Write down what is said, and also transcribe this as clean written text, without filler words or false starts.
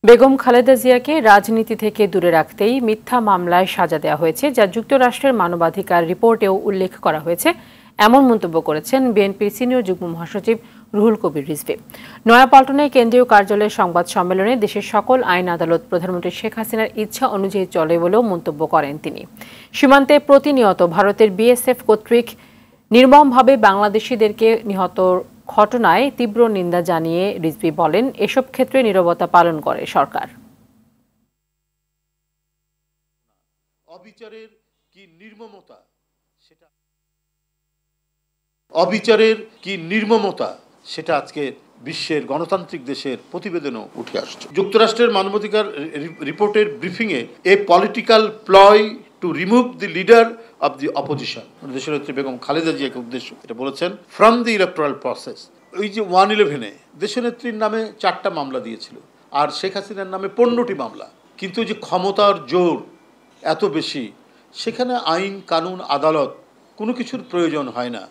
বেগম খালেদা জিয়াকে রাজনীতি থেকে দূরে রাখতেই মিথ্যা মামলায় সাজা দেওয়া হয়েছে, যা যুক্তরাষ্ট্রের মানবাধিকার রিপোর্টেও উল্লেখ করা হয়েছে। এমন মন্তব্য করেছেন বিএনপির সিনিয়র যুগ্ম মহাসচিব রুহুল কবির রিজভী। নয়াপল্টনে কেন্দ্রীয় কার্যালয়ের সংবাদ সম্মেলনে দেশের সকল আইন আদালত প্রধানমন্ত্রী শেখ হাসিনার ইচ্ছা অনুযায়ী চলে বলেও মন্তব্য করেন তিনি। সীমান্তে প্রতিনিয়ত ভারতের বিএসএফ কর্তৃক নির্মমভাবে বাংলাদেশিদেরকে নিহত ঘটনায় তীব্র নিন্দা জানিয়ে রিজভী বলেন, এসব ক্ষেত্রে নীরবতা পালন করে সরকার। অবিচারের কি নির্মমতা সেটা আজকে বিশ্বের গণতান্ত্রিক দেশের প্রতিবেদনও উঠে আসছে। যুক্তরাষ্ট্রের মানবাধিকার রিপোর্টের ব্রিফিংয়ে a political প্লয় to remove the leader of the opposition, দেশনেত্রী বেগম খালেদা জিয়াকে উদ্দেশ্য এটা বলেছেন, ফ্রম দি ইলেকটোরাল প্রসেস। ওই যে 111-এ দেশনেত্রীর নামে 4টা মামলা দিয়েছিল আর শেখ হাসিনার নামে 15টি মামলা, কিন্তু যে ক্ষমতার জোর এত বেশি, সেখানে আইন কানুন আদালত কোনো কিছুর প্রয়োজন হয় না।